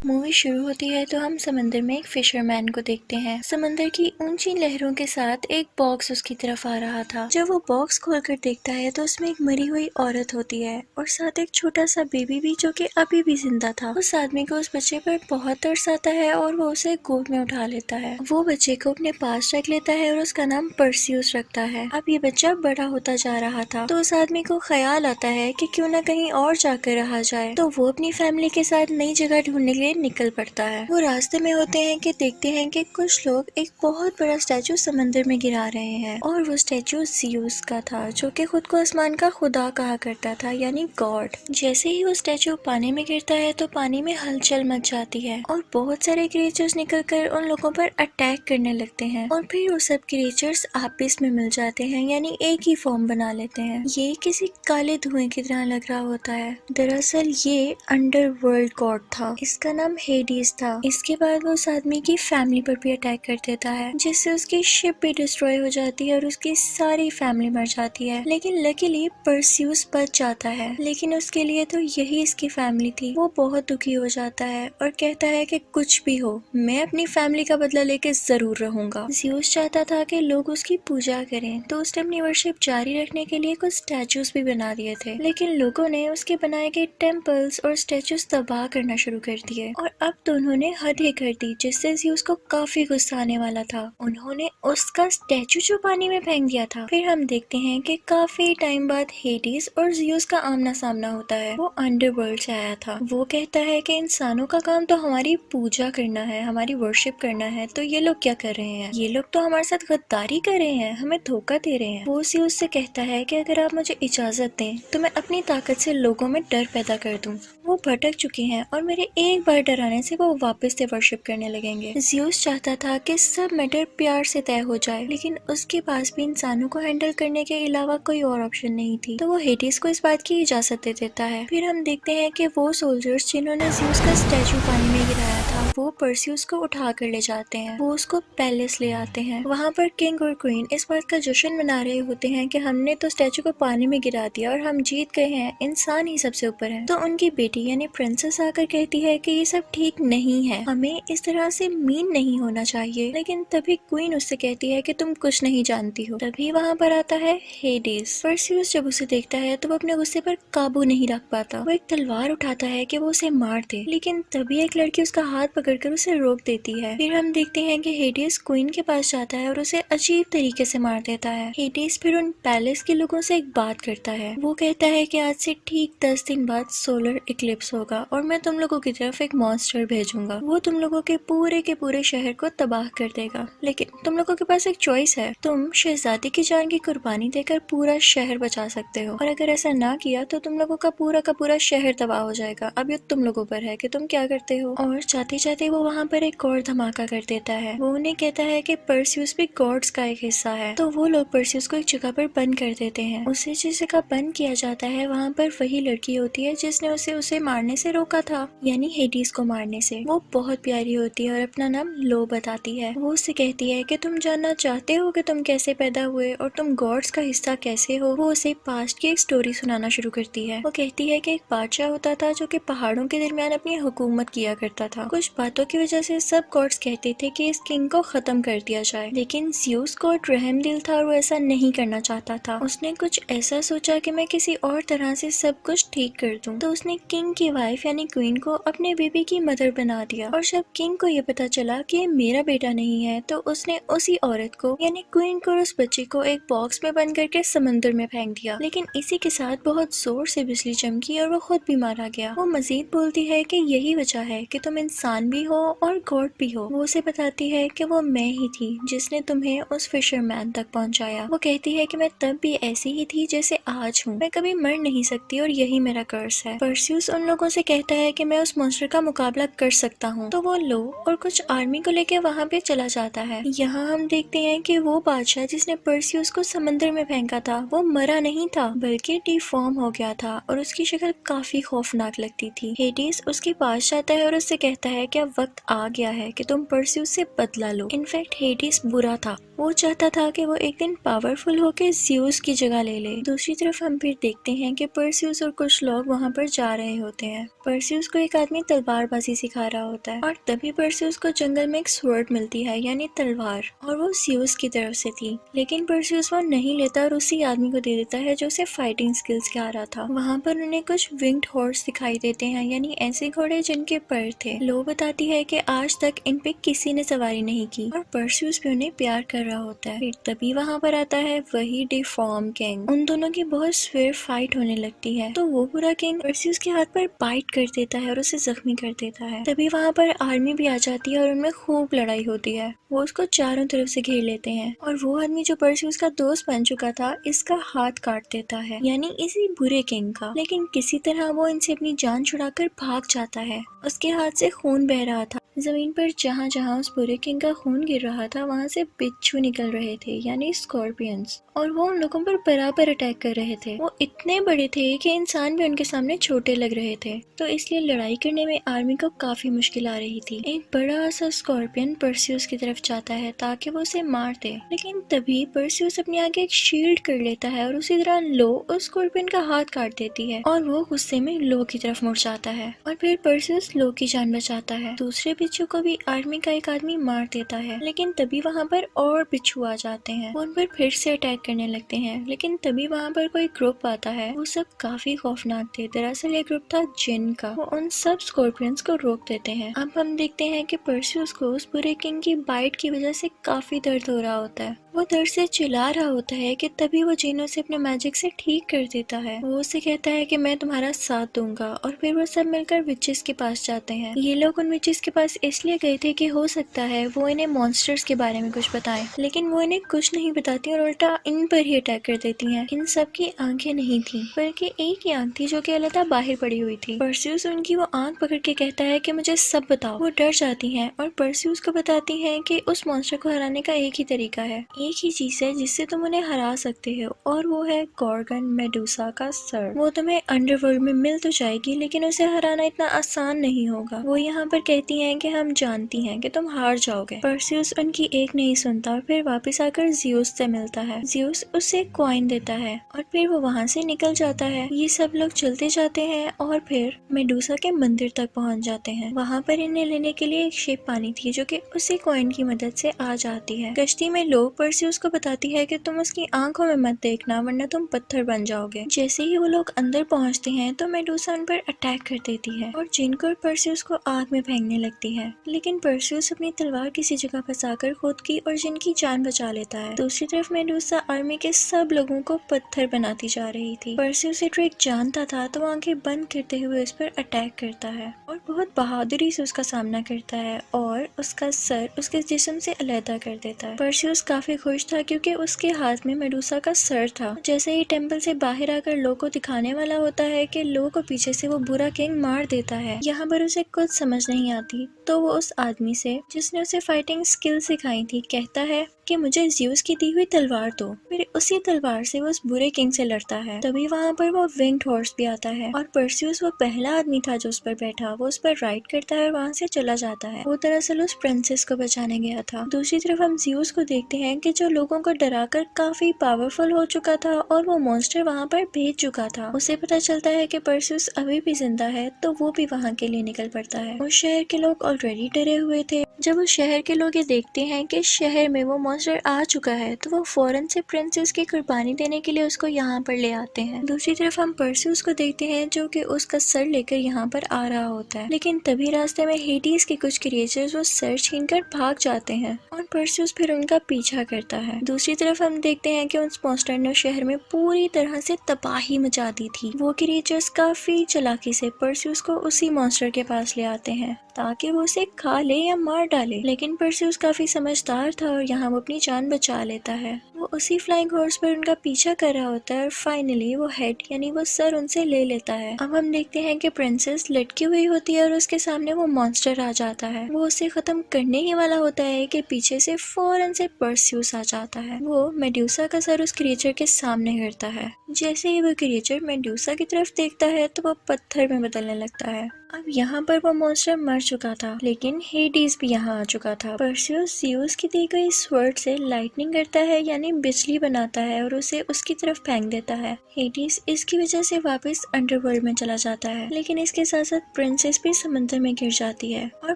Movie शुरू होती है तो हम समंदर में एक फिशरमैन को देखते हैं। समंदर की ऊंची लहरों के साथ एक बॉक्स उसकी तरफ आ रहा था। जब वो बॉक्स खोलकर देखता है तो उसमें एक मरी हुई औरत होती है और साथ एक छोटा सा बेबी भी जो कि अभी भी जिंदा था। उस आदमी को उस बच्चे पर बहुत तरस आता है और वो उसे गोद में उठा लेता है। वो बच्चे को अपने पास रख लेता है और उसका नाम परसियस रखता है। अब ये बच्चा बड़ा होता जा रहा था तो उस आदमी को ख्याल आता है कि क्यों ना कहीं और जाकर रहा जाए। तो वो अपनी फैमिली के साथ नई जगह ढूंढने के लिए निकल पड़ता है। वो रास्ते में होते हैं कि देखते हैं कि कुछ लोग एक बहुत बड़ा स्टैचू समंदर में गिरा रहे हैं और वो स्टैचू ज़्यूस का था जो कि खुद को आसमान का खुदा कहा करता था यानी गॉड। जैसे ही वो स्टैचू पानी में गिरता है तो पानी में हलचल मच जाती है और बहुत सारे क्रिएचर्स निकलकर उन लोगों पर अटैक करने लगते हैं और फिर वो सब क्रिएचर्स आपस में मिल जाते हैं यानी एक ही फॉर्म बना लेते हैं। ये किसी काले धुएं की तरह लग रहा होता है। दरअसल ये अंडरवर्ल्ड गॉड था। इसका नाम हेडीज था। इसके बाद वो उस आदमी की फैमिली पर भी अटैक कर देता है जिससे उसकी शिप भी डिस्ट्रॉय हो जाती है और उसकी सारी फैमिली मर जाती है। लेकिन लकीली परसियस बच जाता है। लेकिन उसके लिए तो यही इसकी फैमिली थी। वो बहुत दुखी हो जाता है और कहता है कि कुछ भी हो मैं अपनी फैमिली का बदला लेके जरूर रहूंगा। ज़्यूस चाहता था कि लोग उसकी पूजा करें तो उसने अपनी वर्शिप जारी रखने के लिए कुछ स्टैचूज भी बना दिए थे। लेकिन लोगों ने उसके बनाए गए टेम्पल्स और स्टैचूज तबाह करना शुरू कर दिए और अब तो उन्होंने हद ही कर दी जिससे ज़्यूस को काफी गुस्सा आने वाला था। उन्होंने उसका स्टैचू जो पानी में फेंक दिया था। फिर हम देखते हैं कि काफी टाइम बाद हेडीज और ज़्यूस का आमना सामना होता है। वो अंडरवर्ल्ड से आया था। वो कहता है कि इंसानों का काम तो हमारी पूजा करना है, हमारी वर्शिप करना है, तो ये लोग क्या कर रहे हैं? ये लोग तो हमारे साथ गद्दारी कर रहे हैं, हमें धोखा दे रहे हैं। वो ज़्यूस से कहता है कि अगर आप मुझे इजाजत दें तो मैं अपनी ताकत से लोगों में डर पैदा कर दूं। वो भटक चुके हैं और मेरे एक बार डराने से वो वापस से वर्शिप करने लगेंगे। ज़्यूस चाहता था कि सब मैटर प्यार से तय हो जाए लेकिन उसके पास भी इंसानों को हैंडल करने के अलावा कोई और ऑप्शन नहीं थी। तो वो हेडीज को इस बात की इजाजत दे देता है। फिर हम देखते हैं कि वो सोल्जर्स जिन्होंने ज़्यूस का स्टैचू पानी में गिराया था वो परसियस को उठा कर ले जाते हैं। वो उसको पैलेस ले आते हैं। वहाँ पर किंग और क्वीन इस बात का जश्न मना रहे होते हैं कि हमने तो स्टैचू को पानी में गिरा दिया और हम जीत गए हैं, इंसान ही सबसे ऊपर है। तो उनकी बेटी यानी प्रिंसेस आकर कहती है कि ये सब ठीक नहीं है, हमें इस तरह से मीन नहीं होना चाहिए। लेकिन तभी क्वीन उससे कहती है कि तुम कुछ नहीं जानती हो। तभी वहाँ पर आता है हेडीज। परसियस जब उसे देखता है तो वो अपने गुस्से पर काबू नहीं रख पाता। वो एक तलवार उठाता है कि वो उसे मार दे लेकिन तभी एक लड़की उसका हाथ पकड़कर उसे रोक देती है। फिर हम देखते हैं कि हेडीज क्वीन के पास जाता है और उसे अजीब तरीके से मार देता है। हेडीज फिर उन पैलेस के लोगों से एक बात करता है। वो कहता है कि आज से ठीक 10 दिन बाद सोलर इक्लिप्स होगा और मैं तुम लोगों की तरफ एक मॉन्स्टर भेजूंगा। वो तुम लोगों के पूरे शहर को तबाह कर देगा। लेकिन तुम लोगों के पास एक चॉइस है, तुम शहजादी की जान की कुर्बानी देकर पूरा शहर बचा सकते हो और अगर ऐसा ना किया तो तुम लोगों का पूरा शहर तबाह हो जाएगा। अब ये तुम लोगों पर है कि तुम क्या करते हो। और चाहते चाहते वो वहाँ पर एक और धमाका कर देता है। वो उन्हें कहता है कि परसियस भी गॉड्स का एक हिस्सा है। तो वो लोग परसियस को एक जगह पर बंद कर देते हैं। उसे जिस जगह बंद किया जाता है वहाँ पर वही लड़की होती है जिसने उसे मारने से रोका था यानी हेडीज को मारने से। वो बहुत प्यारी होती है और अपना नाम लो बताती है। वो उससे कहती है कि तुम जानना चाहते हो कि तुम कैसे पैदा हुए और तुम गॉड्स का हिस्सा कैसे हो। वो उसे पास्ट की एक स्टोरी सुनाना शुरू करती है। वो कहती है कि एक बादशाह होता था जो कि पहाड़ों के दरमियान अपनी हुकूमत किया करता था। कुछ बातों की वजह से सब गॉड्स कहते थे कि इस किंग को खत्म कर दिया जाए लेकिन ज़्यूस गॉड रहमदिल था और वो ऐसा नहीं करना चाहता था। उसने कुछ ऐसा सोचा कि मैं किसी और तरह से सब कुछ ठीक कर दूं। तो उसने किंग की वाइफ यानी क्वीन को अपने बेबी की मदर बना दिया और जब किंग को ये पता चला कि ये मेरा बेटा नहीं है तो उसने उसी औरत को यानी क्वीन को और उस बच्चे को एक बॉक्स में बंद करके समंदर में फेंक दिया। लेकिन इसी के साथ बहुत जोर से बिजली चमकी और वो खुद भी मारा गया। वो मजीद बोलती है कि यही वजह है कि तुम इंसान भी हो और गॉड भी हो। वो उसे बताती है कि वो मैं ही थी जिसने तुम्हें उस फिशरमैन तक पहुंचाया। वो कहती है कि मैं तब भी ऐसी ही थी जैसे आज हूँ, मैं कभी मर नहीं सकती और यही मेरा कर्ज है। परसियस उन लोगों से कहता है कि मैं उस मॉन्स्टर का मुकाबला कर सकता हूँ। तो वो लो और कुछ आर्मी को लेकर वहाँ पे चला जाता है। यहाँ हम देखते हैं कि वो बादशाह जिसने परसियस को समंदर में फेंका था वो मरा नहीं था बल्कि डिफॉर्म हो गया था और उसकी शक्ल काफी खौफनाक लगती थी। हेडीज उसके पास जाता है और उससे कहता है कि अब वक्त आ गया है कि तुम परसियस से बदला लो। इनफैक्ट हेडीज बुरा था वो चाहता था कि वो एक दिन पावरफुल होकर ज़्यूस की जगह ले ले। दूसरी तरफ हम फिर देखते हैं कि परसेउस और कुछ लोग वहाँ पर जा रहे होते हैं। परसेउस को एक आदमी तलवारबाजी सिखा रहा होता है और तभी परसेउस को जंगल में एक स्वॉर्ड मिलती है, यानी तलवार, और वो ज़्यूस की तरफ से थी। लेकिन परसेउस वो नहीं लेता और उसी आदमी को दे देता है जो उसे फाइटिंग स्किल्स सिखा रहा था। वहाँ पर उन्हें कुछ विंग्ड हॉर्स दिखाई देते हैं, यानी ऐसे घोड़े जिनके पर थे। लो बताती है कि आज तक इन पे किसी ने सवारी नहीं की और परसेउस भी उन्हें प्यार कर रहा होता है। फिर तभी वहाँ पर आता है वही डिफॉर्म किंग। उन दोनों की बहुत स्वेयर फाइट होने लगती है तो वो पूरा किंग परसेउस के हाथ पर बाइट कर देता है और उसे जख्मी कर देता है। तभी वहाँ पर आर्मी भी आ जाती है और उनमें खूब लड़ाई होती है। वो उसको चारों तरफ से घेर लेते हैं और वो आदमी जो परसेउस का दोस्त बन चुका था इसका हाथ काट देता है, यानी इसी बुरे किंग का। लेकिन किसी तरह वो इनसे अपनी जान छुड़ाकर भाग जाता है। उसके हाथ से खून बह रहा था। जमीन पर जहाँ जहाँ उस बुरे किंग का खून गिर रहा था वहाँ से बिच्छू निकल रहे थे, यानी स्कॉर्पियंस, और वो उन लोगों पर बराबर अटैक कर रहे थे। वो इतने बड़े थे कि इंसान भी उनके सामने छोटे लग रहे थे, तो इसलिए लड़ाई करने में आर्मी को काफी मुश्किल आ रही थी। एक बड़ा सा स्कॉर्पियन परसेउस की तरफ जाता है ताकि वो उसे मार दे, लेकिन तभी परसेउस अपने आगे एक शील्ड कर लेता है और उसी तरह लो उस स्कॉर्पियन का हाथ काट देती है और वो गुस्से में लो की तरफ मुड़ जाता है और फिर परसेउस लो की जान बचाता है। दूसरे बिच्छू को भी आर्मी का एक आदमी मार देता है, लेकिन तभी वहाँ पर और बिच्छू आ जाते हैं। वो उन पर फिर से अटैक करने लगते हैं, लेकिन तभी वहाँ पर कोई ग्रुप आता है। वो सब काफी खौफनाक थे। दरअसल ये ग्रुप था जिन का। वो उन सब स्कॉर्पियंस को रोक देते हैं। अब हम देखते हैं कि परसेउस को उस बुरे किंग की बाइट की वजह से काफी दर्द हो रहा होता है। वो दर्द से चिल्ला रहा होता है कि तभी वो जिन उसे अपने मैजिक से ठीक कर देता है। वो उसे कहता है कि मैं तुम्हारा साथ दूंगा और फिर वो सब मिलकर विचेस के पास जाते हैं। ये लोग उन विचेस के पास इसलिए गए थे कि हो सकता है वो इन्हें मॉन्स्टर्स के बारे में कुछ बताएं, लेकिन वो इन्हें कुछ नहीं बताती और उल्टा इन पर ही अटैक कर देती हैं। इन सब की आंखें नहीं थी, बल्कि एक ही आंख थी जो कि अलग बाहर पड़ी हुई थी। परसेउस उनकी वो आंख पकड़ के कहता है कि मुझे सब बताओ। वो डर जाती हैं और परसेउस को बताती हैं कि उस मॉन्स्टर को हराने का एक ही तरीका है, एक ही चीज है जिससे तुम उन्हें हरा सकते हो, और वो है गॉर्गन मेडुसा का सर। वो तुम्हें अंडरवर्ल्ड में मिल तो जाएगी, लेकिन उसे हराना इतना आसान नहीं होगा। वो यहाँ पर कहती हैं कि हम जानती हैं कि तुम हार जाओगे। परसेउस उनकी एक नहीं सुनता और फिर वापस आकर ज़्यूस से मिलता है। ज़्यूस उसे कॉइन देता है और फिर वो वहाँ से निकल जाता है। ये सब लोग चलते जाते हैं और फिर मेडुसा के मंदिर तक पहुँच जाते हैं। वहाँ पर इन्हें लेने के लिए एक शिप पानी थी जो कि उसी कॉइन की मदद से आ जाती है। कश्ती में लोग परसेउस को बताती है कि तुम उसकी आंखों में मत देखना वरना तुम पत्थर बन जाओगे। जैसे ही वो लोग अंदर पहुँचते हैं तो मेडुसा उन पर अटैक कर देती है और जिनको परसेउस को आग में फेंकने लगती है, लेकिन परसेउस अपनी तलवार किसी जगह फंसाकर खुद की और जिन की जान बचा लेता है। दूसरी तरफ मेडुसा आर्मी के सब लोगों को पत्थर बनाती जा रही थी। परसेउस ये ट्रिक जानता था तो वो आंखें बंद करते हुए उस पर अटैक करता है और बहुत बहादुरी से उसका सामना करता है और उसका सर उसके जिस्म से अलग कर देता है। परसेउस काफी खुश था क्योंकि उसके हाथ में मेडुसा का सर था। जैसे ही टेम्पल से बाहर आकर लो को दिखाने वाला होता है कि लो को पीछे से वो बुरा किंग मार देता है। यहाँ पर उसे कुछ समझ नहीं आती तो वो उस आदमी से जिसने उसे फाइटिंग स्किल सिखाई थी कहता है कि मुझे ज़्यूस की दी हुई तलवार दो। फिर उसी तलवार से वो उस बुरे किंग से लड़ता है। तभी वहाँ पर वो विंग्ड हॉर्स भी आता है और परसेउस वो पहला आदमी था जो उस पर बैठा। वो उस पर राइड करता है और वहाँ से चला जाता है। वो दरअसल उस प्रिंसेस को बचाने गया था। दूसरी तरफ हम ज़्यूस को देखते हैं कि जो लोगों को डराकर काफी पावरफुल हो चुका था और वो मॉन्स्टर वहाँ पर भेज चुका था। उसे पता चलता है कि परसेउस अभी भी जिंदा है तो वो भी वहाँ के लिए निकल पड़ता है। उस शहर के लोग ऑलरेडी डरे हुए थे। जब उस शहर के लोग ये देखते हैं कि शहर में वो मॉन्स्टर आ चुका है तो वो फौरन से प्रिंसेस की कुर्बानी देने के लिए उसको यहाँ पर ले आते हैं। दूसरी तरफ हम परसेउस को देखते हैं जो कि उसका सर लेकर यहाँ पर आ रहा होता है, लेकिन तभी रास्ते में हेडीज के कुछ क्रिएचर्स वो सर छीनकर भाग जाते हैं और परसेउस फिर उनका पीछा करता है। दूसरी तरफ हम देखते हैं कि उस मॉन्स्टर ने शहर में पूरी तरह से तबाही मचा दी थी। वो क्रिएचर्स काफी चालाकी से परसेउस को उसी मॉन्स्टर के पास ले आते हैं ताकि वो उसे खा ले या मार डाले, लेकिन परसेउस काफी समझदार था और यहाँ वो अपनी जान बचा लेता है। वो उसी फ्लाइंग हॉर्स पर उनका पीछा कर रहा होता है और फाइनली वो हेड यानी वो सर उनसे ले लेता है। अब हम देखते हैं कि प्रिंसेस लटकी हुई होती है और उसके सामने वो मॉन्स्टर आ जाता है। वो उसे खत्म करने ही वाला होता है कि पीछे से फौरन से परसेउस आ जाता है। वो मेडुसा का सर उस क्रिएचर के सामने गिरता है। जैसे ही वो क्रिएचर मेडुसा की तरफ देखता है तो वो पत्थर में बदलने लगता है। अब यहाँ पर वो मॉन्स्टर मर चुका था, लेकिन हेडीज भी यहाँ आ चुका था। परसियस ज़्यूस की दी गई स्वर्ड से लाइटनिंग करता है, यानी बिजली बनाता है और उसे उसकी तरफ फेंक देता है। हेडीज इसकी वजह से वापस अंडरवर्ल्ड में चला जाता है, लेकिन इसके साथ साथ प्रिंसेस भी समंदर में गिर जाती है और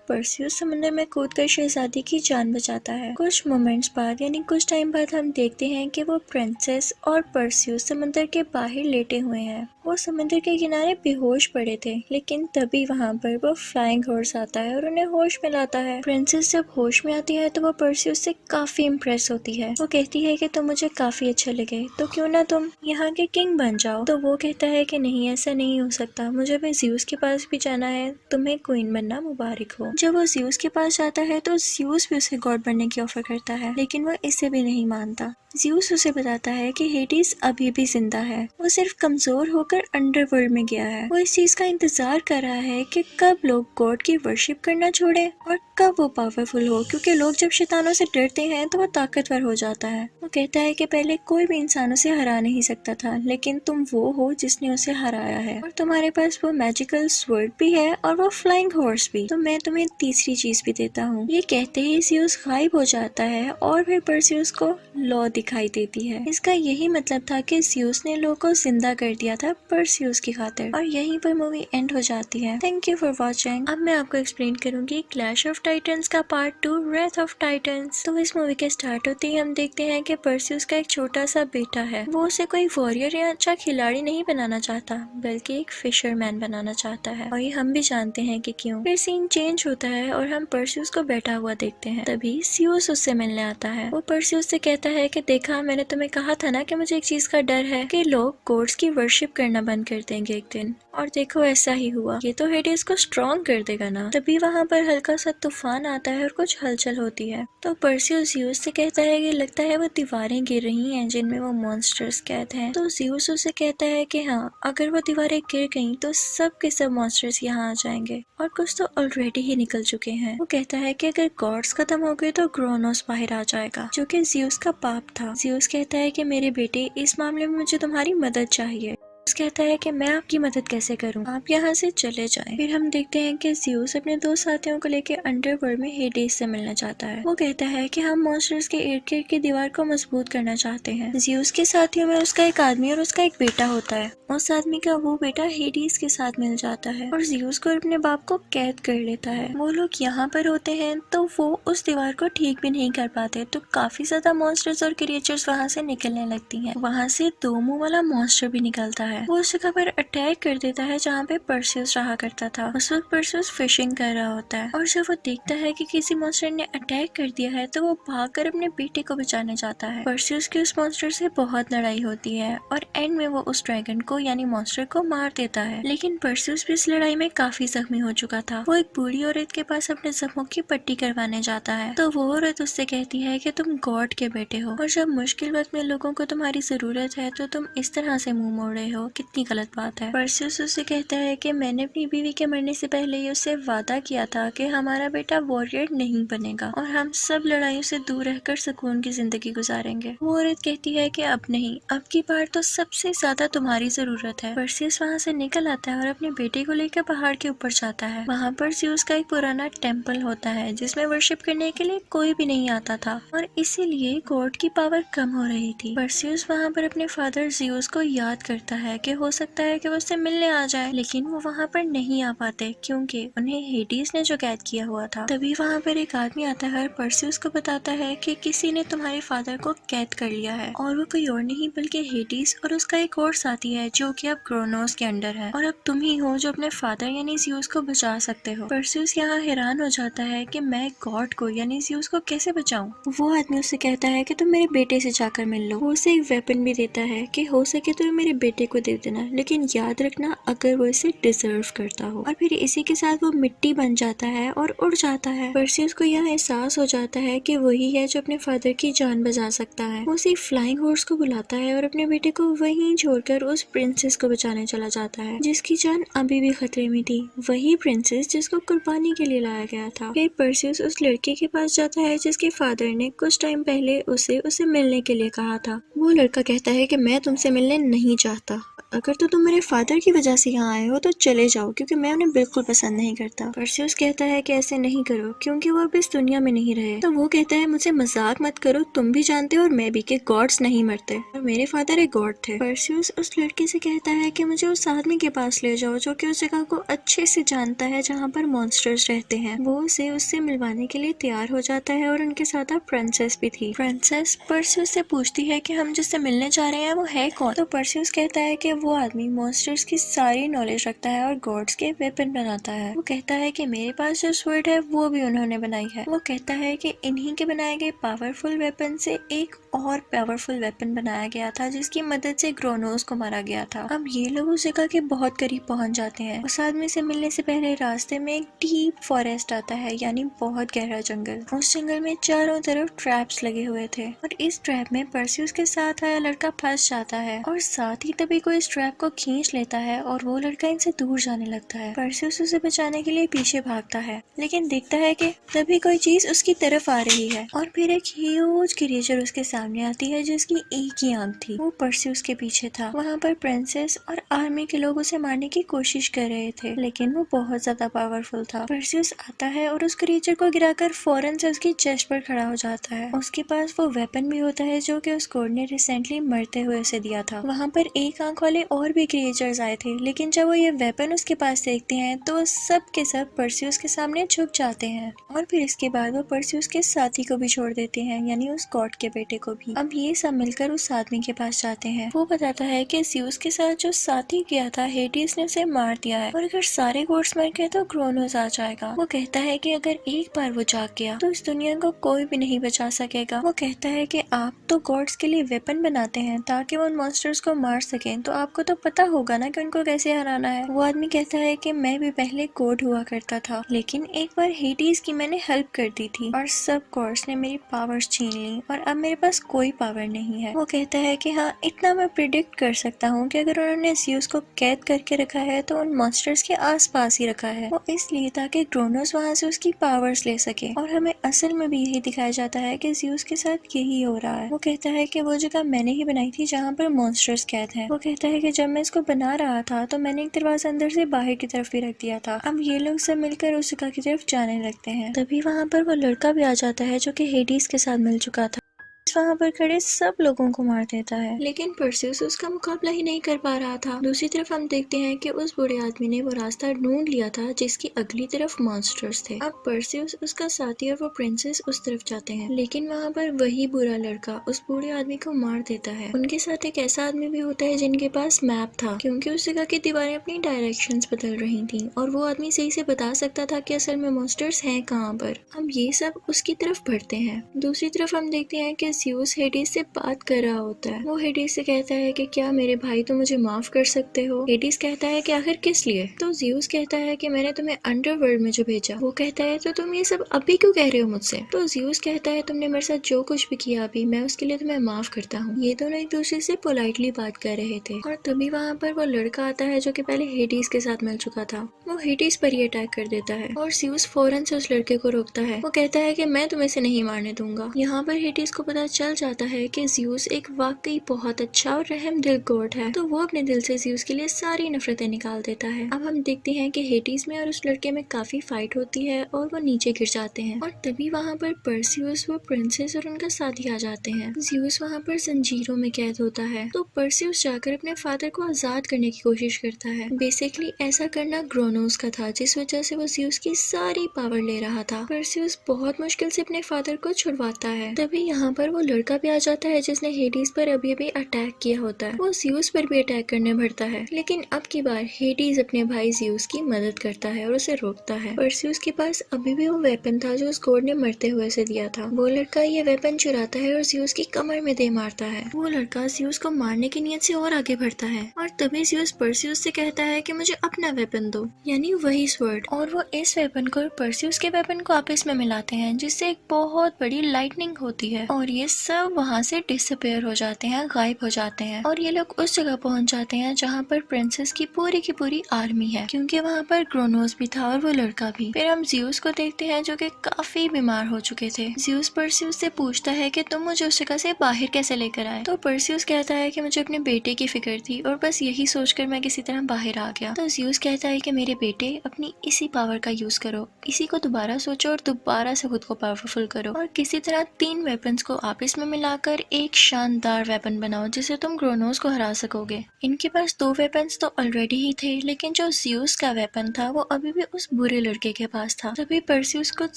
परसियस समंदर में कूदकर शहजादी की जान बचाता है। कुछ मोमेंट्स बाद यानी कुछ टाइम बाद हम देखते हैं कि वो प्रिंसेस और परसियस समंदर के बाहर लेटे हुए हैं। वो समंदर के किनारे बेहोश पड़े थे, लेकिन तभी वहाँ पर वो फ्लाइंग हॉर्स आता है और उन्हें होश में लाता है। प्रिंसेस जब होश में आती है तो वो परसियस से काफी इम्प्रेस होती है। वो कहती है कि तुम मुझे काफी अच्छे लगे, तो क्यों ना तुम यहाँ के किंग बन जाओ। तो वो कहता है कि नहीं, ऐसा नहीं हो सकता, मुझे भी ज़्यूस के पास भी जाना है, तुम्हें क्वीन बनना मुबारक हो। जब वो ज़्यूस के पास जाता है तो ज़्यूस भी उसे गॉड बनने की ऑफर करता है, लेकिन वो इसे भी नहीं मानता। ज़्यूस उसे बताता है कि हेडीज अभी भी जिंदा है, वो सिर्फ कमजोर होकर अंडरवर्ल्ड में गया है। वो इस चीज का इंतजार कर रहा है कि कब लोग गॉड की वर्शिप करना छोड़े और कब वो पावरफुल हो, क्योंकि लोग जब शैतानों से डरते हैं तो वो ताकतवर हो जाता है। वो कहता है कि पहले कोई भी इंसान उसे हरा नहीं सकता था, लेकिन तुम वो हो जिसने उसे हराया है और तुम्हारे पास वो मैजिकल स्वर्ड भी है और वो फ्लाइंग हॉर्स भी, तो मैं तुम्हें तीसरी चीज भी देता हूँ। ये कहते ही ज़्यूस गायब हो जाता है और फिर परसियस को लॉ दिखाई देती है। इसका यही मतलब था कि ज़्यूस ने लॉ को जिंदा कर दिया था परसियस की खातिर। और यहीं पर मूवी एंड हो जाती है। Thank you for watching. अब मैं आपको एक्सप्लेन करूंगी क्लैश ऑफ टाइटंस का पार्ट 2 रेथ ऑफ टाइटंस। तो इस मूवी के स्टार्ट होते ही हम देखते हैं कि परसियस का एक छोटा सा बेटा है। वो उसे कोई वॉरियर या अच्छा खिलाड़ी नहीं बनाना चाहता, बल्कि एक फिशरमैन बनाना चाहता है। और ये हम भी जानते हैं कि क्यों। फिर सीन चेंज होता है और हम परसियस को बैठा हुआ देखते हैं। तभी ज़्यूस उससे मिलने आता है। वो परसियस से कहता है कि देखा, मैंने तुम्हें कहा था ना कि मुझे एक चीज का डर है कि लोग गॉड्स की वर्शिप करना बंद कर देंगे एक दिन, और देखो ऐसा ही हुआ। ये तो हेडिस को स्ट्रॉन्ग कर देगा ना। तभी वहाँ पर हल्का सा तूफान आता है और कुछ हलचल होती है। तो परसियस ज़्यूस से कहता है कि लगता है वो दीवारें गिर रही हैं जिनमें वो मॉन्स्टर्स कैद हैं। तो ज़्यूस उसे कहता है कि हाँ, अगर वो दीवारें गिर गईं तो सब के सब मॉन्स्टर्स यहाँ आ जाएंगे, और कुछ तो ऑलरेडी ही निकल चुके हैं। वो कहता है कि अगर गॉड्स खत्म हो गए तो क्रोनोस बाहर आ जाएगा, जो कि ज़्यूस का पाप था। ज़्यूस कहता है कि मेरे बेटे, इस मामले में मुझे तुम्हारी मदद चाहिए। कहता है कि मैं आपकी मदद कैसे करूं, आप यहाँ से चले जाएं। फिर हम देखते हैं कि ज़्यूस अपने दो साथियों को लेकर अंडरवर्ल्ड में हेडिस से मिलना चाहता है। वो कहता है कि हम मॉन्स्टर्स के इर्द गिर्द की दीवार को मजबूत करना चाहते हैं। ज़्यूस के साथियों में उसका एक आदमी और उसका एक बेटा होता है। उस आदमी का वो बेटा हेडिस के साथ मिल जाता है और ज़्यूस को अपने बाप को कैद कर लेता है। वो लोग यहाँ पर होते हैं तो वो उस दीवार को ठीक भी नहीं कर पाते, तो काफी ज्यादा मॉन्स्टर्स और क्रिएचर्स वहाँ से निकलने लगती हैं। वहाँ से दो मुंह वाला मॉन्स्टर भी निकलता है। वो उस जगह पर अटैक कर देता है जहाँ पे परसियस रहा करता था। उस वक्त परसियस फिशिंग कर रहा होता है और जब वो देखता है कि किसी मॉन्स्टर ने अटैक कर दिया है तो वो भागकर अपने बेटे को बचाने जाता है। परसियस की उस मॉन्स्टर से बहुत लड़ाई होती है और एंड में वो उस ड्रैगन को यानी मॉन्स्टर को मार देता है। लेकिन परसियस भी इस लड़ाई में काफी जख्मी हो चुका था। वो एक बूढ़ी औरत के पास अपने जख्मों की पट्टी करवाने जाता है, तो वो औरत उससे कहती है कि तुम गॉड के बेटे हो और जब मुश्किल वक्त में लोगों को तुम्हारी जरूरत है तो तुम इस तरह से मुंह मोड़ रहे हो, कितनी गलत बात है। परसियस उससे कहता है कि मैंने अपनी बीवी के मरने से पहले ही उससे वादा किया था कि हमारा बेटा वॉरियर नहीं बनेगा और हम सब लड़ाइयों से दूर रहकर सुकून की जिंदगी गुजारेंगे। वो औरत कहती है कि अब नहीं, अब की बार तो सबसे ज्यादा तुम्हारी जरूरत है। परसियस वहाँ से निकल आता है और अपने बेटे को लेकर पहाड़ के ऊपर जाता है। वहाँ पर ज़्यूस का एक पुराना टेम्पल होता है जिसमें वर्शिप करने के लिए कोई भी नहीं आता था और इसीलिए गॉड की पावर कम हो रही थी। परसियस वहाँ पर अपने फादर ज़्यूस को याद करता है कि हो सकता है कि वो उससे मिलने आ जाए, लेकिन वो वहाँ पर नहीं आ पाते क्योंकि उन्हें हेडिस ने जो कैद किया हुआ था। तभी वहाँ पर एक आदमी आता है और परसियस को बताता है कि किसी ने तुम्हारे फादर को कैद कर लिया है और वो कोई और नहीं बल्कि हेडिस और उसका एक और साथी है जो कि अब क्रोनोस के अंडर है और अब तुम ही हो जो अपने फादर यानी ज़्यूस को बचा सकते हो। परसियस यहाँ हैरान हो जाता है कि मैं गॉड को यानी ज़्यूस को कैसे बचाऊं। वो आदमी उससे कहता है कि तुम मेरे बेटे से जाकर मिल लो। वो उसे एक वेपन भी देता है कि हो सके तो मेरे बेटे को दे देना, लेकिन याद रखना अगर वो इसे डिजर्व करता हो। और फिर इसी के साथ वो मिट्टी बन जाता है और उड़ जाता है। परसियस को यह एहसास हो जाता है कि वही है जो अपने फादर की जान बचा सकता है। वो उसी फ्लाइंग हॉर्स को बुलाता है और अपने बेटे को वहीं छोड़कर उस प्रिंसेस को बचाने चला जाता है जिसकी जान अभी भी खतरे में थी। वही प्रिंसेस जिसको कुर्बानी के लिए लाया गया था। फिर परसियस उस लड़के के पास जाता है जिसके फादर ने कुछ टाइम पहले उसे मिलने के लिए कहा था। वो लड़का कहता है कि मैं तुमसे मिलने नहीं चाहता। अगर तो तुम मेरे फादर की वजह से यहाँ आए हो तो चले जाओ, क्योंकि मैं उन्हें बिल्कुल पसंद नहीं करता। परसियस कहता है कि ऐसे नहीं करो, क्योंकि वो अब इस दुनिया में नहीं रहे। तो वो कहता है मुझे मजाक मत करो, तुम भी जानते हो और मैं भी, कि गॉड्स नहीं मरते और मेरे फादर एक गॉड थे। परसियस उस लड़के से कहता है कि मुझे उस आदमी के पास ले जाओ जो कि उस जगह को अच्छे से जानता है जहाँ पर मॉन्स्टर्स रहते हैं। वो उसे उससे मिलवाने के लिए तैयार हो जाता है और उनके साथ अब प्रिंसेस भी थी। प्रिंसेस परसियस से पूछती है कि हम जिससे मिलने जा रहे हैं वो है कौन। तो परसियस कहता है कि वो आदमी मॉन्स्टर्स की सारी नॉलेज रखता है और गॉड्स के वेपन बनाता है। वो कहता है कि मेरे पास जो स्वर्ड है वो भी उन्होंने बनाई है। वो कहता है कि इन्हीं के बनाए गए पावरफुल वेपन से एक और पावरफुल वेपन बनाया गया था जिसकी मदद से ग्रोनोस को मारा गया था। अब ये लोग उस जगह के बहुत करीब पहुंच जाते हैं। उस आदमी से मिलने से पहले रास्ते में एक डीप फॉरेस्ट आता है, यानी बहुत गहरा जंगल। उस जंगल में चारों तरफ ट्रैप्स लगे हुए थे और इस ट्रैप में परसियस के साथ आया लड़का फंस जाता है और साथ ही तभी कोई इस ट्रैप को खींच लेता है और वो लड़का इनसे दूर जाने लगता है। परसियस उसे बचाने के लिए पीछे भागता है, लेकिन देखता है कि तभी कोई चीज उसकी तरफ आ रही है और फिर एक ह्यूज क्रिएचर उसके सामने आती है जिसकी एक ही आंख थी। वो परसियस के पीछे था। वहाँ पर प्रिंसेस और आर्मी के लोग उसे मारने की कोशिश कर रहे थे, लेकिन वो बहुत ज्यादा पावरफुल था। परसियस आता है और उस क्रिएचर को गिराकर फौरन से उसकी चेस्ट पर खड़ा हो जाता है। उसके पास वो वेपन भी होता है जो कि उस गॉड ने रिसेंटली मरते हुए उसे दिया था। वहाँ पर एक आंख वाले और भी क्रिएचर्स आए थे, लेकिन जब वो ये वेपन उसके पास देखते हैं तो सब के सब परसियस के सामने झुक जाते हैं और फिर इसके बाद वो परसियस के साथी को भी छोड़ देते हैं, यानी उस गॉड के बेटे को भी। अब ये सब मिलकर उस आदमी के पास जाते हैं। वो बताता है कि ज़्यूस के साथ जो साथी गया था हेडिस ने उसे मार दिया है और अगर सारे गॉड्स मर गए तो क्रोनोस आ जाएगा। वो कहता है कि अगर एक बार वो जाग गया तो इस दुनिया को कोई भी नहीं बचा सकेगा। वो कहता है कि आप तो गॉड्स के लिए वेपन बनाते हैं ताकि वो उन मॉन्स्टर्स को मार सकें, तो आपको तो पता होगा ना कि उनको कैसे हराना है। वो आदमी कहता है कि मैं भी पहले गॉड हुआ करता था, लेकिन एक बार हेडिस की मैंने हेल्प कर दी थी और सब गॉड्स ने मेरी पावर्स छीन ली और अब मेरे पास कोई पावर नहीं है। वो कहता है कि हाँ, इतना मैं प्रिडिक्ट कर सकता हूँ कि अगर उन्होंने ज़्यूस को कैद करके रखा है तो उन मॉन्स्टर्स के आसपास ही रखा है, वो इसलिए ताकि क्रोनोस वहाँ से उसकी पावर्स ले सके। और हमें असल में भी यही दिखाया जाता है कि ज़्यूस के साथ यही हो रहा है। वो कहता है कि वो जगह मैंने ही बनाई थी जहाँ पर मॉन्स्टर्स कैद हैं। वो कहता है कि जब मैं इसको बना रहा था तो मैंने एक दरवाजा अंदर से बाहर की तरफ भी रख दिया था। अब ये लोग सब मिलकर उस जगह की तरफ जाने लगते हैं। तभी वहाँ पर वो लड़का भी आ जाता है जो कि हेडिस के साथ मिल चुका था। वहाँ पर खड़े सब लोगों को मार देता है, लेकिन परसियस उसका मुकाबला ही नहीं कर पा रहा था। दूसरी तरफ हम देखते हैं कि उस बूढ़े आदमी ने वो रास्ता ढूंढ लिया था जिसकी अगली तरफ मॉन्स्टर्स थे। अब परसियस, उसका साथी और वो प्रिंसेस उस तरफ जाते हैं, लेकिन वहाँ पर वही बुरा लड़का उस बूढ़े आदमी को मार देता है। उनके साथ एक ऐसा आदमी भी होता है जिनके पास मैप था, क्योंकि उस जगह की दीवारें अपनी डायरेक्शंस बदल रही थी और वो आदमी सही से बता सकता था कि असल में मॉन्स्टर्स हैं कहाँ पर। अब ये सब उसकी तरफ बढ़ते हैं। दूसरी तरफ हम देखते हैं कि ज़्यूस हेडिस से बात कर रहा होता है। वो हेडिस से कहता है कि क्या मेरे भाई तुम मुझे माफ कर सकते हो। हेडिस कहता है कि आखिर किस लिए। तो ज़्यूस कहता है कि मैंने तुम्हें अंडरवर्ल्ड में जो भेजा। वो कहता है तो तुम ये सब अभी क्यों कह रहे हो मुझसे। तो ज़्यूस कहता है तुमने मेरे साथ जो कुछ भी किया अभी, मैं उसके लिए तुम्हें माफ करता हूँ। ये दोनों एक दूसरे से पोलाइटली बात कर रहे थे और तभी वहाँ पर वो लड़का आता है जो कि पहले हेडिस के साथ मिल चुका था। वो हेडिस पर ही अटैक कर देता है और ज़्यूस फौरन से उस लड़के को रोकता है। वो कहता है कि मैं तुम्हें से नहीं मारने दूंगा। यहाँ पर हेडिस को पता चल जाता है कि ज़्यूस एक वाकई बहुत अच्छा और रहम दिल गॉड है, तो वो अपने दिल से ज़्यूस के लिए सारी नफरतें निकाल देता है। अब हम देखते हैं कि हेडिस में और उस लड़के में काफी फाइट होती है और वो नीचे गिर जाते हैं और तभी वहाँ पर परसियस, वो प्रिंसेस और उनका साथी आ जाते हैं। ज़्यूस वहाँ पर जंजीरों में कैद होता है, तो परसियस जाकर अपने फादर को आजाद करने की कोशिश करता है। बेसिकली ऐसा करना ग्रोनोस का था, जिस वजह से वो ज़्यूस की सारी पावर ले रहा था। परसियस बहुत मुश्किल से अपने फादर को छुड़वाता है। तभी यहाँ पर वो लड़का भी आ जाता है जिसने हेडिस पर अभी अभी अटैक किया होता है। वो ज़्यूस पर भी अटैक करने बढ़ता है, लेकिन अब की बार हेडिस अपने भाई ज़्यूस की मदद करता है और उसे रोकता है। परसियस के पास अभी भी वो वेपन था जो उस गॉड ने मरते हुए से दिया था। वो लड़का ये वेपन चुराता है और ज़्यूस की कमर में दे मारता है। वो लड़का ज़्यूस को मारने की नीयत से और आगे बढ़ता है और तभी ज़्यूस परसियस से कहता है कि मुझे अपना वेपन दो, यानी वही स्वर्ड। और वो इस वेपन को और परसियस के वेपन को आपस में मिलाते हैं, जिससे एक बहुत बड़ी लाइटनिंग होती है और ये सब वहाँ से डिसअपेयर हो जाते हैं, गायब हो जाते हैं और ये लोग उस जगह पहुँच जाते हैं जहाँ पर प्रिंसेस की पूरी आर्मी है, क्योंकि वहाँ पर क्रोनोस भी था और वो लड़का भी। फिर हम ज़्यूस को देखते हैं जो कि काफी बीमार हो चुके थे। ज़्यूस परसियस से पूछता है कि तुम मुझे उस जगह से बाहर कैसे लेकर आए। तो परसियस कहता है कि मुझे अपने बेटे की फिक्र थी और बस यही सोचकर मैं किसी तरह बाहर आ गया। तो ज़्यूस कहता है कि मेरे बेटे अपनी इसी पावर का यूज करो, इसी को दोबारा सोचो और दोबारा से खुद को पावरफुल करो और किसी तरह 3 वेपन्स को आपस में मिलाकर एक शानदार वेपन बनाओ जिसे तुम क्रोनोस को हरा सकोगे। इनके पास 2 वेपन्स तो ऑलरेडी ही थे, लेकिन जो ज़्यूस का वेपन था वो अभी भी उस बुरे लड़के के पास था। तभी परसियस कुछ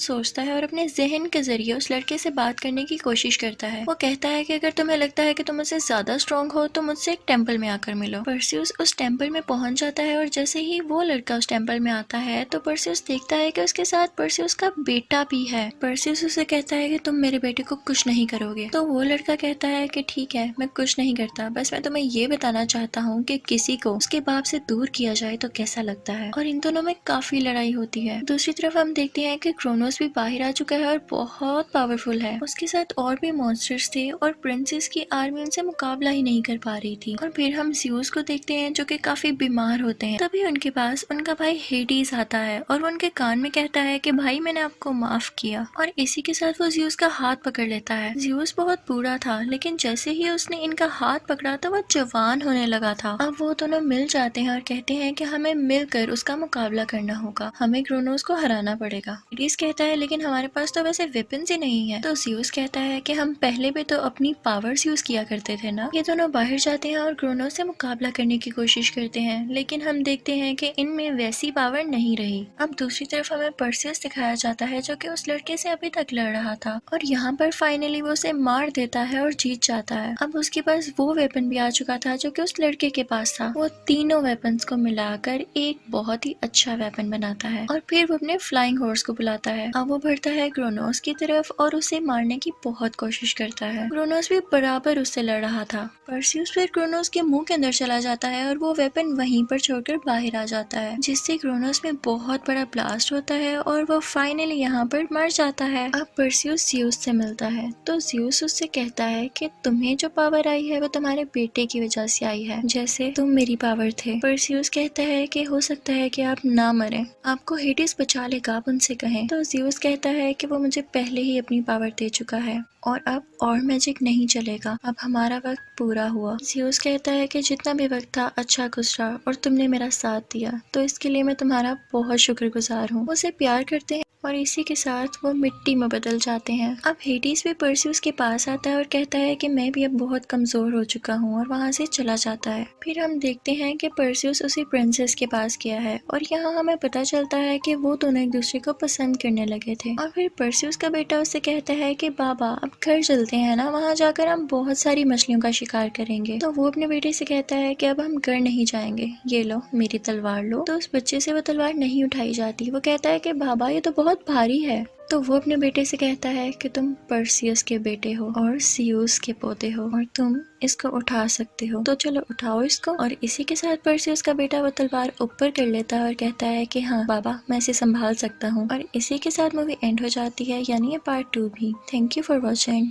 सोचता है और अपने जहन के जरिए उस लड़के से बात करने की कोशिश करता है। वो कहता है कि अगर तुम्हें लगता है कि तुम मुझसे ज्यादा स्ट्रॉन्ग हो तो मुझसे एक टेम्पल में आकर मिलो। परसियस उस टेम्पल में पहुंच जाता है और जैसे ही वो लड़का उस टेम्पल में आता है तो परसियस देखता है कि उसके साथ परसियस का बेटा भी है। परसियस उसे कहता है कि तुम मेरे बेटे को कुछ नहीं करोगे। तो वो लड़का कहता है कि ठीक है, मैं कुछ नहीं करता, बस मैं तुम्हें ये बताना चाहता हूँ कि किसी को उसके बाप से दूर किया जाए तो कैसा लगता है। और इन दोनों में काफी लड़ाई होती है। दूसरी तरफ हम देखते हैं कि क्रोनोस भी बाहर आ चुका है और बहुत पावरफुल है। उसके साथ और भी मॉन्स्टर्स थे और प्रिंसेस की आर्मी उनसे मुकाबला ही नहीं कर पा रही थी। और फिर हम ज़्यूस को देखते हैं जो कि काफी बीमार होते हैं। तभी उनके पास उनका भाई हेडीज आता है और वो उनके कान में कहता है कि भाई मैंने आपको माफ किया। और इसी के साथ वो ज़्यूस का हाथ पकड़ लेता है। ज़्यूस बहुत बूढ़ा था, लेकिन जैसे ही उसने इनका हाथ पकड़ा तो वो जवान होने लगा था। अब वो दोनों मिल जाते हैं और कहते हैं कि हमें मिलकर उसका मुकाबला करना होगा, हमें क्रोनोस को हराना पड़ेगा। हेडीज कहता है लेकिन हमारे पास तो वैसे वेपन्स ही नहीं है। तो ज़्यूस कहता है कि हम पहले भी तो अपनी पावर्स यूज किया करते थे ना। ये दोनों बाहर जाते हैं और क्रोनोस से मुकाबला करने की कोशिश करते हैं, लेकिन हम देखते हैं कि इनमें वैसी पावर नहीं रही। अब दूसरी तरफ हमें परसियस दिखाया जाता है जो कि उस लड़के से अभी तक लड़ रहा था और यहाँ पर फाइनली वो उसे मार देता है और जीत जाता है। अब उसके पास वो वेपन भी आ चुका था जो कि उस लड़के के पास था। वो तीनों वेपन्स को मिलाकर एक बहुत ही अच्छा वेपन बनाता है और फिर वो अपने फ्लाइंग हॉर्स को बुलाता है। अब वो बढ़ता है क्रोनोस की तरफ और उसे मारने की बहुत कोशिश करता है। क्रोनोस भी बराबर उससे लड़ रहा था। परसियस फिर क्रोनोस के मुंह के अंदर चला जाता है और वो वेपन वहीं पर छोड़कर बाहर आ जाता है, जिससे क्रोनोस में बहुत बड़ा ब्लास्ट होता है और वो फाइनली यहाँ पर मर जाता है। अब परसियस ज़्यूस से मिलता है तो ज़्यूस उससे कहता है कि तुम्हें जो पावर आई है वो तुम्हारे बेटे की वजह से आई है, जैसे तुम मेरी पावर थे। परसियस कहता है कि हो सकता है कि आप ना मरें, आपको हेडिस बचा लेगा, आप उनसे कहें। तो ज़्यूस कहता है कि वो मुझे पहले ही अपनी पावर दे चुका है और अब और मैजिक नहीं चलेगा, अब हमारा वक्त पूरा हुआ। ज़्यूस कहता है कि जितना भी वक्त था अच्छा गुजरा और तुमने मेरा साथ दिया, तो इसके लिए मैं तुम्हारा बहुत शुक्रगुजार हूँ। उसे प्यार करते हैं और इसी के साथ वो मिट्टी में बदल जाते हैं। अब हेडिस भी परसियस के पास आता है और कहता है कि मैं भी अब बहुत कमजोर हो चुका हूँ और वहाँ से चला जाता है। फिर हम देखते हैं कि परसियस उसी प्रिंसेस के पास गया है और यहाँ हमें पता चलता है कि वो दोनों एक दूसरे को पसंद करने लगे थे। और फिर परसियस का बेटा उससे कहता है कि बाबा अब घर चलते हैं ना, वहाँ जाकर हम बहुत सारी मछलियों का शिकार करेंगे। तो वो अपने बेटे से कहता है कि अब हम घर नहीं जाएंगे, ये लो मेरी तलवार लो। तो उस बच्चे से वो तलवार नहीं उठाई जाती। वो कहता है कि बाबा ये तो बहुत भारी है। तो वो अपने बेटे से कहता है कि तुम परसियस के बेटे हो और ज़्यूस के पोते हो और तुम इसको उठा सकते हो, तो चलो उठाओ इसको। और इसी के साथ परसियस का बेटा वो तलवार ऊपर कर लेता है और कहता है कि हाँ बाबा मैं इसे संभाल सकता हूँ। और इसी के साथ मूवी एंड हो जाती है, यानी ये पार्ट 2 भी। Thank you for watching.